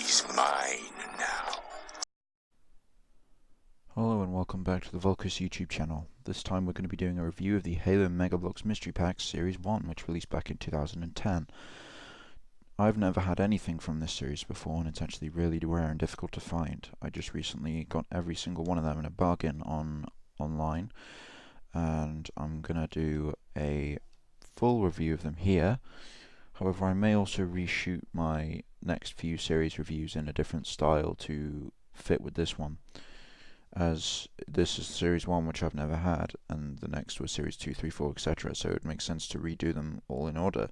He's mine now. Hello and welcome back to the Bloks YouTube channel. This time we're going to be doing a review of the Halo Mega Bloks Mystery Packs Series 1, which released back in 2010. I've never had anything from this series before, and it's actually really rare and difficult to find. I just recently got every single one of them in a bargain online, and I'm going to do a full review of them here. However, I may also reshoot my next few series reviews in a different style to fit with this one, as this is Series 1 which I've never had, and the next was Series 2, 3, 4, etc., so it makes sense to redo them all in order.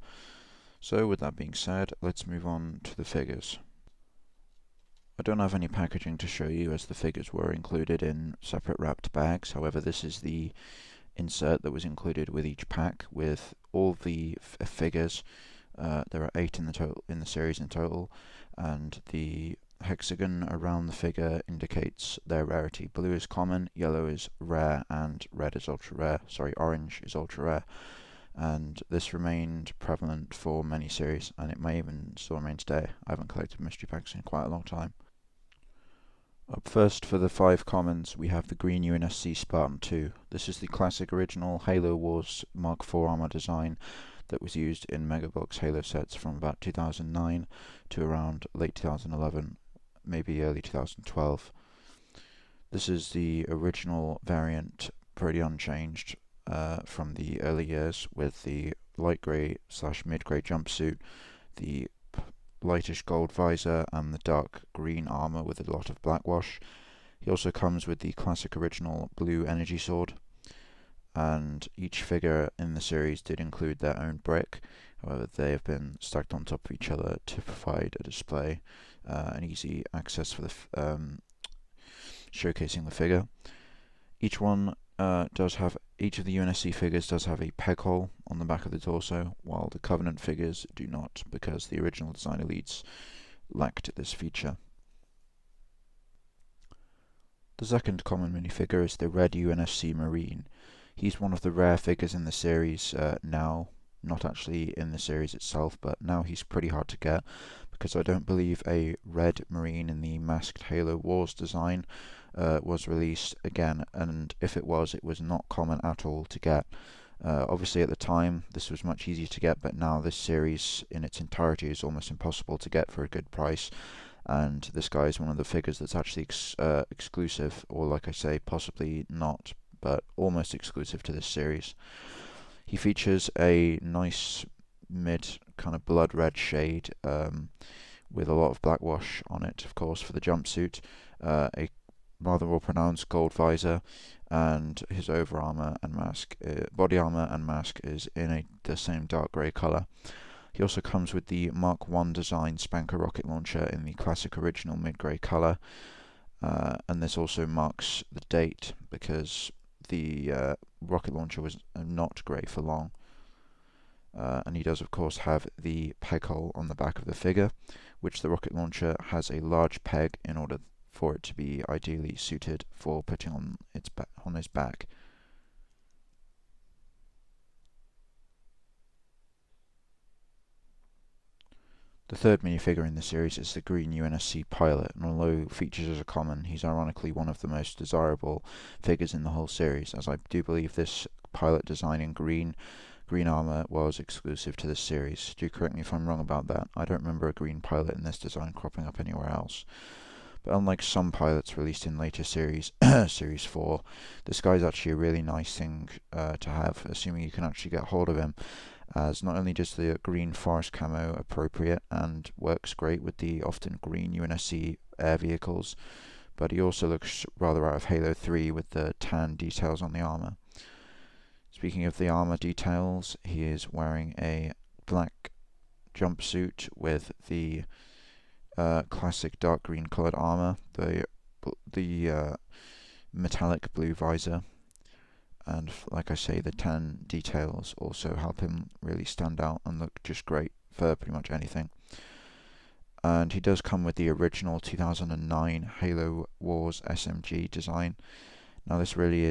So with that being said, let's move on to the figures. I don't have any packaging to show you, as the figures were included in separate wrapped bags. However, this is the insert that was included with each pack, with all the figures. There are 8 in the series in total, and the hexagon around the figure indicates their rarity. Blue is common, yellow is rare, and red is ultra rare. Sorry, orange is ultra rare. And this remained prevalent for many series, and it may even still remain today. I haven't collected mystery packs in quite a long time. Up first, for the 5 commons, we have the green UNSC Spartan II. This is the classic original Halo Wars Mark IV armor design that was used in Mega Bloks Halo sets from about 2009 to around late 2011, maybe early 2012. This is the original variant, pretty unchanged from the early years, with the light grey / mid grey jumpsuit, the lightish gold visor, and the dark green armor with a lot of blackwash. He also comes with the classic original blue energy sword, and each figure in the series did include their own brick. However, they have been stacked on top of each other to provide a display and easy access for the showcasing the figure. Each one each of the UNSC figures does have a peg hole on the back of the torso, while the Covenant figures do not, because the original design elites lacked this feature. The second common minifigure is the red UNSC Marine. He's one of the rare figures in the series now, not actually in the series itself, but now he's pretty hard to get, because I don't believe a red Marine in the masked Halo Wars design was released again, and if it was not common at all to get. Obviously at the time this was much easier to get, but now this series in its entirety is almost impossible to get for a good price, and this guy is one of the figures that's actually exclusive, or like I say, possibly not, but almost exclusive to this series. He features a nice mid kind of blood red shade with a lot of blackwash on it, of course, for the jumpsuit, a rather more pronounced gold visor, and his over armor and mask, body armor and mask, is in the same dark grey colour. He also comes with the Mark I design Spanker rocket launcher in the classic original mid grey colour, and this also marks the date, because the rocket launcher was not grey for long. And he does of course have the peg hole on the back of the figure, which the rocket launcher has a large peg in order for it to be ideally suited for putting on his back. The third minifigure in the series is the green UNSC pilot, and although features as a common, he's ironically one of the most desirable figures in the whole series, as I do believe this pilot design in green armor was exclusive to this series. Do correct me if I'm wrong about that. I don't remember a green pilot in this design cropping up anywhere else. But unlike some pilots released in later series, Series 4, this guy's actually a really nice thing to have, assuming you can actually get hold of him, as not only does the green forest camo appropriate and works great with the often green UNSC air vehicles, but he also looks rather out of Halo 3 with the tan details on the armor. Speaking of the armor details, he is wearing a black jumpsuit with the classic dark green coloured armor, the metallic blue visor, and like I say, the tan details also help him really stand out and look just great for pretty much anything. And he does come with the original 2009 Halo Wars SMG design. Now this really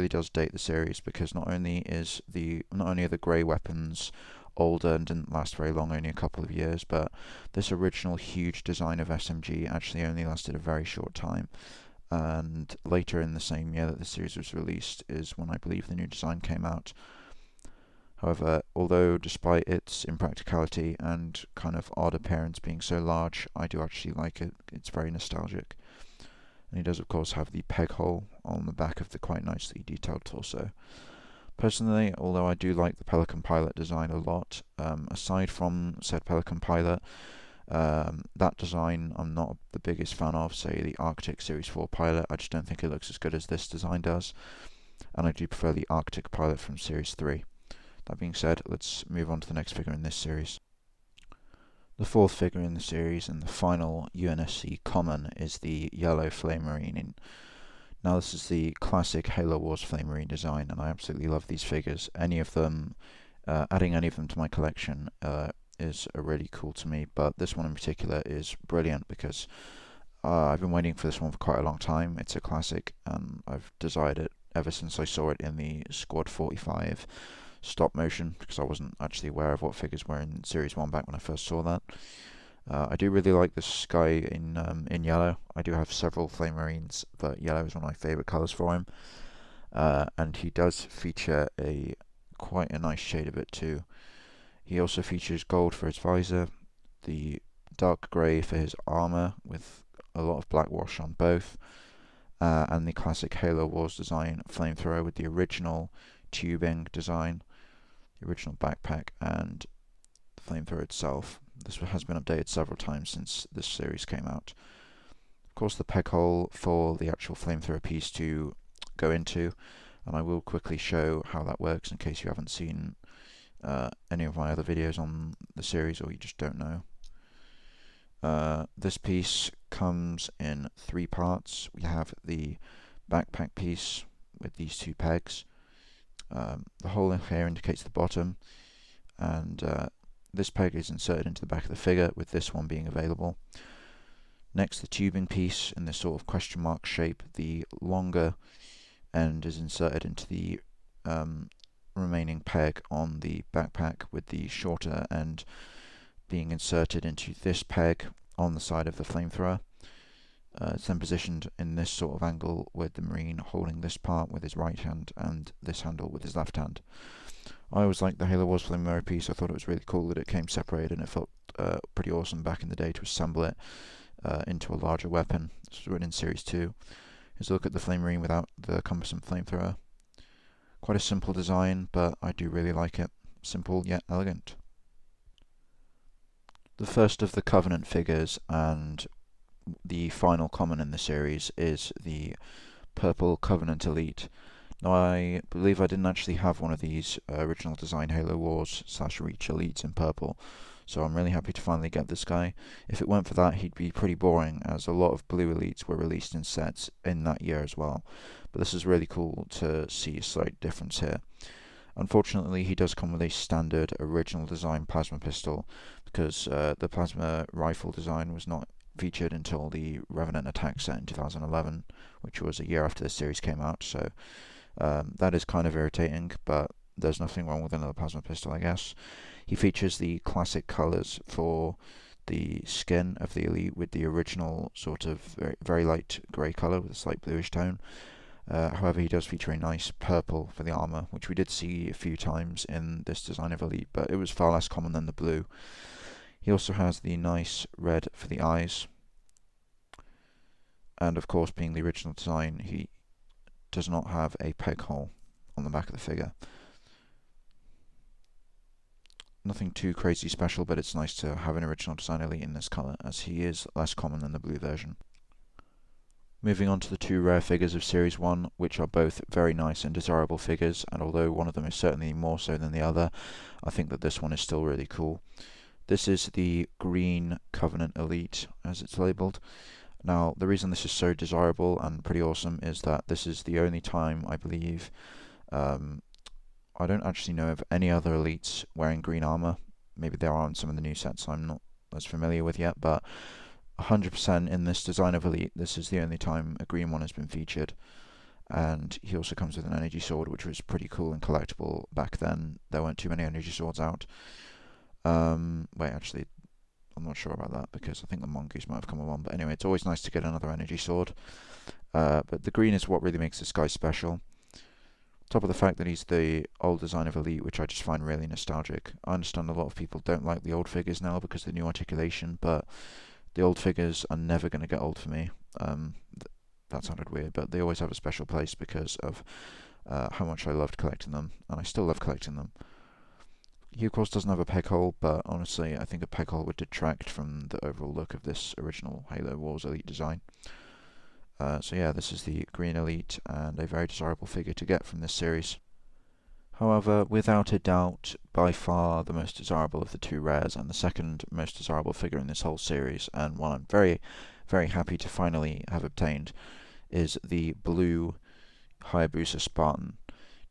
does date the series, because not only are the grey weapons older and didn't last very long, only a couple of years, but this original huge design of SMG actually only lasted a very short time. And later in the same year that the series was released is when I believe the new design came out. However, although despite its impracticality and kind of odd appearance being so large, I do actually like it. It's very nostalgic. And he does of course have the peg hole on the back of the quite nicely detailed torso. Personally, although I do like the Pelican Pilot design a lot, aside from said Pelican Pilot, that design I'm not the biggest fan of. Say the Arctic Series 4 Pilot, I just don't think it looks as good as this design does, and I do prefer the Arctic Pilot from Series 3. That being said, let's move on to the next figure in this series. The fourth figure in the series and the final UNSC common is the yellow Flame Marine. Now this is the classic Halo Wars Flame Marine design, and I absolutely love these figures. Any of them, adding any of them to my collection is really cool to me, but this one in particular is brilliant because I've been waiting for this one for quite a long time. It's a classic, and I've desired it ever since I saw it in the Squad 45 stop motion, because I wasn't actually aware of what figures were in Series 1 back when I first saw that. I do really like this guy in yellow. I do have several Flame Marines, but yellow is one of my favourite colours for him. And he does feature quite a nice shade of it too. He also features gold for his visor, the dark grey for his armour with a lot of black wash on both, and the classic Halo Wars design flamethrower with the original tubing design, the original backpack, and the flamethrower itself. This has been updated several times since this series came out. Of course, the peg hole for the actual flamethrower piece to go into, and I will quickly show how that works in case you haven't seen any of my other videos on the series or you just don't know. This piece comes in 3 parts. We have the backpack piece with these 2 pegs. The hole in here indicates the bottom, and this peg is inserted into the back of the figure, with this one being available. Next, the tubing piece in this sort of question mark shape. The longer end is inserted into the remaining peg on the backpack, with the shorter end being inserted into this peg on the side of the flamethrower. It's then positioned in this sort of angle, with the Marine holding this part with his right hand and this handle with his left hand. I always liked the Halo Wars Flamethrower piece. I thought it was really cool that it came separated, and it felt pretty awesome back in the day to assemble it into a larger weapon. This was written in Series 2. Here's a look at the Flame Marine without the cumbersome flamethrower. Quite a simple design, but I do really like it. Simple yet elegant. The first of the Covenant figures and the final common in the series is the purple Covenant Elite. Now, I believe I didn't actually have one of these original design Halo Wars / Reach Elites in purple, so I'm really happy to finally get this guy. If it weren't for that, he'd be pretty boring, as a lot of blue Elites were released in sets in that year as well. But this is really cool to see a slight difference here. Unfortunately, he does come with a standard original design plasma pistol, because the plasma rifle design was not featured until the Revenant Attack set in 2011, which was a year after the series came out, so that is kind of irritating, but there's nothing wrong with another plasma pistol, I guess. He features the classic colours for the skin of the Elite, with the original sort of very light grey colour with a slight bluish tone. However, he does feature a nice purple for the armour, which we did see a few times in this design of Elite, but it was far less common than the blue. He also has the nice red for the eyes, and of course, being the original design, he does not have a peg hole on the back of the figure. Nothing too crazy special, but it's nice to have an original design Elite in this colour, as he is less common than the blue version. Moving on to the 2 rare figures of Series 1, which are both very nice and desirable figures, and although one of them is certainly more so than the other, I think that this one is still really cool. This is the green Covenant Elite, as it's labelled. Now, the reason this is so desirable and pretty awesome is that this is the only time, I believe, I don't actually know of any other Elites wearing green armour. Maybe there are in some of the new sets I'm not as familiar with yet, but 100% in this design of Elite, this is the only time a green one has been featured. And he also comes with an energy sword, which was pretty cool and collectible back then. There weren't too many energy swords out. Wait, actually, I'm not sure about that because I think the mongoose might have come along. But anyway, it's always nice to get another energy sword. But the green is what really makes this guy special. Top of the fact that he's the old design of Elite, which I just find really nostalgic. I understand a lot of people don't like the old figures now because of the new articulation, but the old figures are never going to get old for me. That sounded weird, but they always have a special place because of how much I loved collecting them, and I still love collecting them. He of course doesn't have a peg hole, but honestly I think a peg hole would detract from the overall look of this original Halo Wars Elite design. So yeah, this is the Green Elite, and a very desirable figure to get from this series. However, without a doubt, by far the most desirable of the two rares, and the second most desirable figure in this whole series, and one I'm very, very happy to finally have obtained, is the blue Hayabusa Spartan.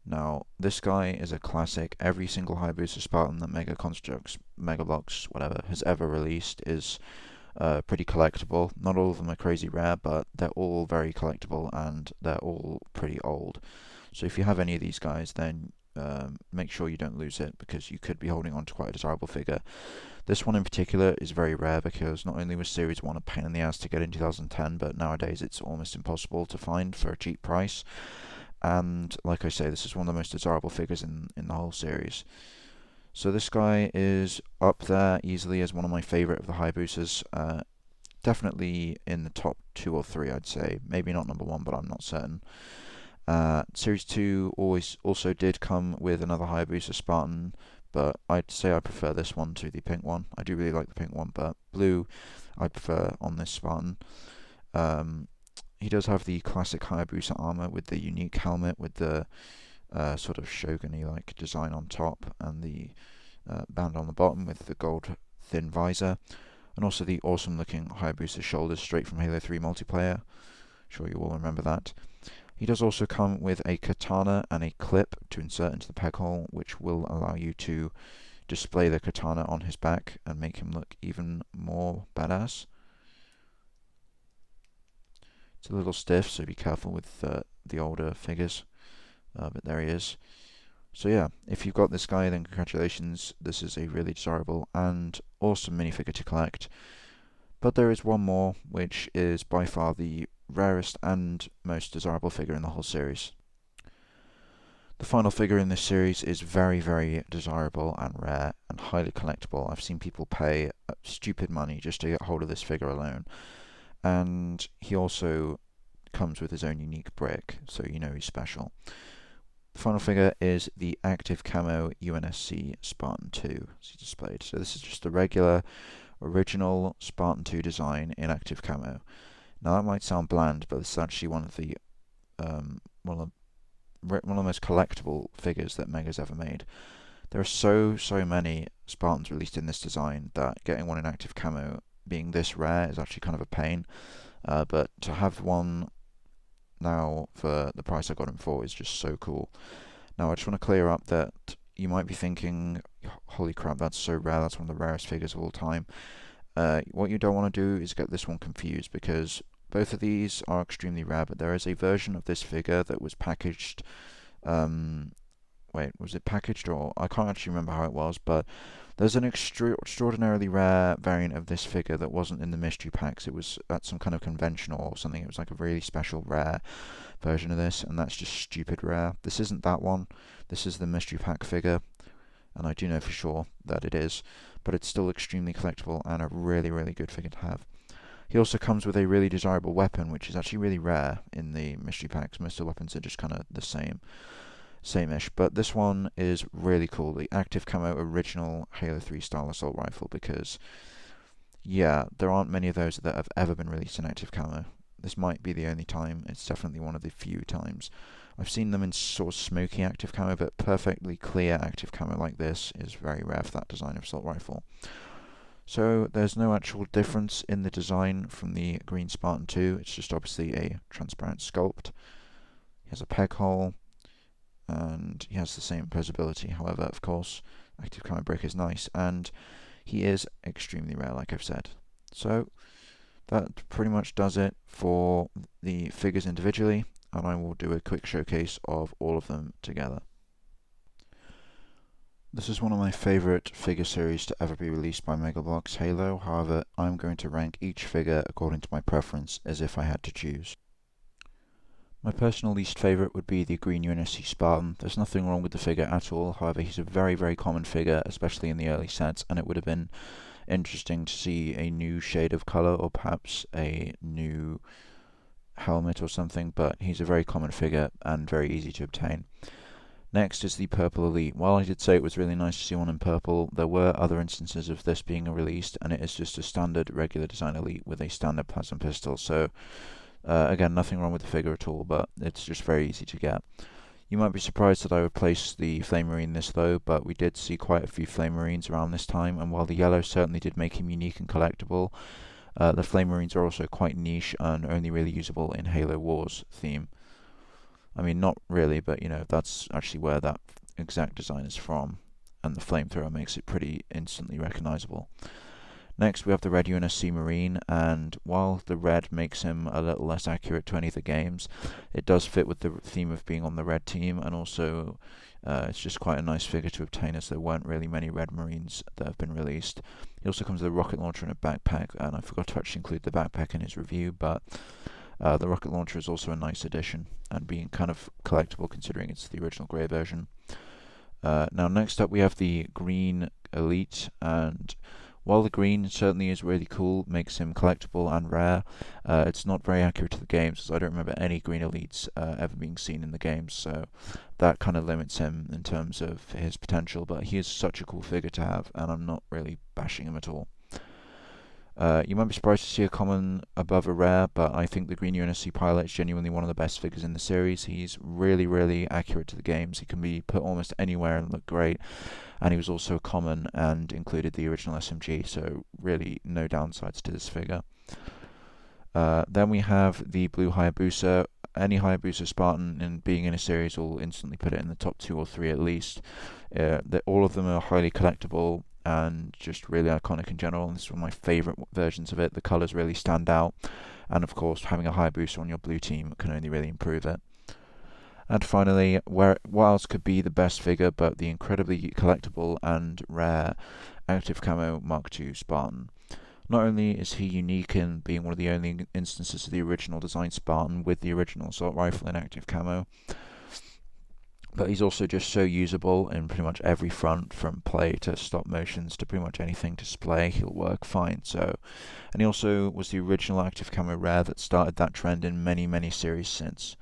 Now, this guy is a classic. Every single Hayabusa Spartan that Mega Constructs, Mega Bloks, whatever, has ever released is pretty collectible. Not all of them are crazy rare, but they're all very collectible, and they're all pretty old. So if you have any of these guys, then make sure you don't lose it, because you could be holding on to quite a desirable figure. This one in particular is very rare because not only was Series 1 a pain in the ass to get in 2010, but nowadays it's almost impossible to find for a cheap price. And like I say, this is one of the most desirable figures in the whole series. So this guy is up there easily as one of my favourite of the Hayabusas. Definitely in the top 2 or 3, I'd say. Maybe not number 1, but I'm not certain. Series 2 also did come with another Hayabusa Spartan, but I'd say I prefer this one to the pink one. I do really like the pink one, but blue I prefer on this Spartan. He does have the classic Hayabusa armor with the unique helmet with the sort of shogun-y-like design on top, and the band on the bottom with the gold thin visor, and also the awesome-looking Hayabusa shoulders straight from Halo 3 multiplayer. Sure you all remember that. He does also come with a katana and a clip to insert into the peg hole, which will allow you to display the katana on his back and make him look even more badass. It's a little stiff, so be careful with the older figures, but there he is. So yeah, if you've got this guy, then congratulations, this is a really desirable and awesome minifigure to collect. But there is one more, which is by far the rarest and most desirable figure in the whole series. The final figure in this series is very, very desirable and rare and highly collectible. I've seen people pay stupid money just to get hold of this figure alone. And he also comes with his own unique brick, so you know he's special. The final figure is the Active Camo UNSC Spartan II, as displayed. So this is just the regular, original Spartan II design in Active Camo. Now that might sound bland, but it's actually one of the most collectible figures that Mega's ever made. There are so many Spartans released in this design that getting one in Active Camo being this rare is actually kind of a pain. But to have one now for the price I got him for is just so cool. Now I just want to clear up that you might be thinking, holy crap, that's so rare, that's one of the rarest figures of all time. What you don't want to do is get this one confused, because both of these are extremely rare, but there is a version of this figure that was packaged. Wait, was it packaged, or I can't actually remember how it was, but there's an extraordinarily rare variant of this figure that wasn't in the mystery packs. It was at some kind of convention or something. It was like a really special rare version of this, and that's just stupid rare. This isn't that one. This is the mystery pack figure, and I do know for sure that it is, but it's still extremely collectible and a really, really good figure to have. He also comes with a really desirable weapon, which is actually really rare in the mystery packs. Most of the weapons are just kind of the same-ish, but this one is really cool, the Active Camo original Halo 3 style assault rifle, because yeah, there aren't many of those that have ever been released in Active Camo. This might be the only time. It's definitely one of the few times. I've seen them in sort of smoky Active Camo, but perfectly clear Active Camo like this is very rare for that design of assault rifle. So there's no actual difference in the design from the Green Spartan II. It's just obviously a transparent sculpt. He has a peg hole, and he has the same posability. However, of course, Active Camo brick is nice, and he is extremely rare, like I've said. So that pretty much does it for the figures individually, and I will do a quick showcase of all of them together. This is one of my favourite figure series to ever be released by Mega Bloks Halo. However, I'm going to rank each figure according to my preference, as if I had to choose. My personal least favourite would be the green UNSC Spartan. There's nothing wrong with the figure at all, however he's a very, very common figure, especially in the early sets, and it would have been interesting to see a new shade of colour or perhaps a new helmet or something, but he's a very common figure and very easy to obtain. Next is the Purple Elite. While I did say it was really nice to see one in purple, there were other instances of this being released, and it is just a standard regular design Elite with a standard plasma pistol, so again, nothing wrong with the figure at all, but it's just very easy to get. You might be surprised that I would place the Flame Marine this low, but we did see quite a few Flame Marines around this time, and while the yellow certainly did make him unique and collectible, the Flame Marines are also quite niche and only really usable in Halo Wars theme. I mean, not really, but you know, that's actually where that exact design is from, and the flamethrower makes it pretty instantly recognizable. Next we have the red UNSC Marine, and while the red makes him a little less accurate to any of the games, it does fit with the theme of being on the red team, and also it's just quite a nice figure to obtain, as there weren't really many red Marines that have been released. He also comes with a rocket launcher and a backpack, and I forgot to actually include the backpack in his review, but the rocket launcher is also a nice addition, and being kind of collectible considering it's the original grey version. Now next up we have the green Elite, and while the green certainly is really cool, makes him collectible and rare, it's not very accurate to the games, as I don't remember any green elites ever being seen in the games, so that kind of limits him in terms of his potential, but he is such a cool figure to have, and I'm not really bashing him at all. You might be surprised to see a common above a rare, but I think the green UNSC pilot is genuinely one of the best figures in the series. He's really, really accurate to the games. He can be put almost anywhere and look great, and he was also common and included the original SMG, so really no downsides to this figure. Then we have the blue Hayabusa. Any Hayabusa Spartan being in a series will instantly put it in the top 2 or 3 at least. All of them are highly collectible and just really iconic in general, and this is one of my favourite versions of it. The colours really stand out, and of course having a Hayabusa on your blue team can only really improve it. And finally, what else could be the best figure but the incredibly collectible and rare Active Camo Mark II Spartan. Not only is he unique in being one of the only instances of the original design Spartan with the original assault rifle in Active Camo, but he's also just so usable in pretty much every front, from play to stop motions to pretty much anything display, he'll work fine. And he also was the original Active Camo rare that started that trend in many, many series since.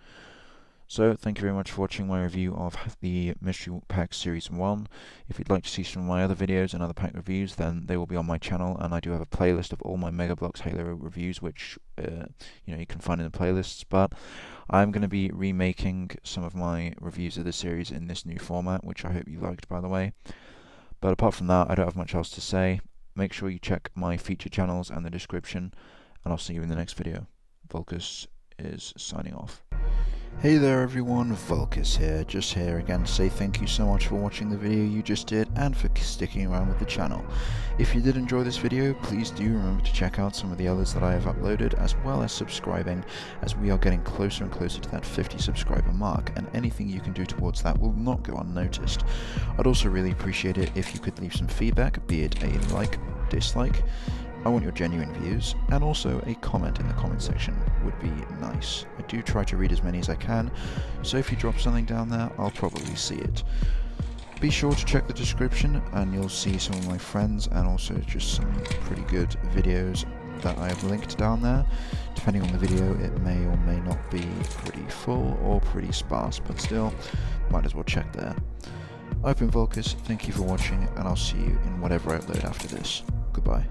So, thank you very much for watching my review of the Mystery Pack Series 1. If you'd like to see some of my other videos and other pack reviews, then they will be on my channel, and I do have a playlist of all my Mega Bloks Halo reviews, which you can find in the playlists, but I'm going to be remaking some of my reviews of the series in this new format, which I hope you liked, by the way. But apart from that, I don't have much else to say. Make sure you check my featured channels and the description, and I'll see you in the next video. Volkus is signing off. Hey there everyone, Volkus here, just here again to say thank you so much for watching the video you just did and for sticking around with the channel. If you did enjoy this video, please do remember to check out some of the others that I have uploaded, as well as subscribing, as we are getting closer and closer to that 50 subscriber mark, and anything you can do towards that will not go unnoticed. I'd also really appreciate it if you could leave some feedback, be it a like, dislike. I want your genuine views, and also a comment in the comment section would be nice. I do try to read as many as I can, so if you drop something down there, I'll probably see it. Be sure to check the description, and you'll see some of my friends, and also just some pretty good videos that I have linked down there. Depending on the video, it may or may not be pretty full or pretty sparse, but still, might as well check there. I've been Volkus, thank you for watching, and I'll see you in whatever I upload after this. Goodbye.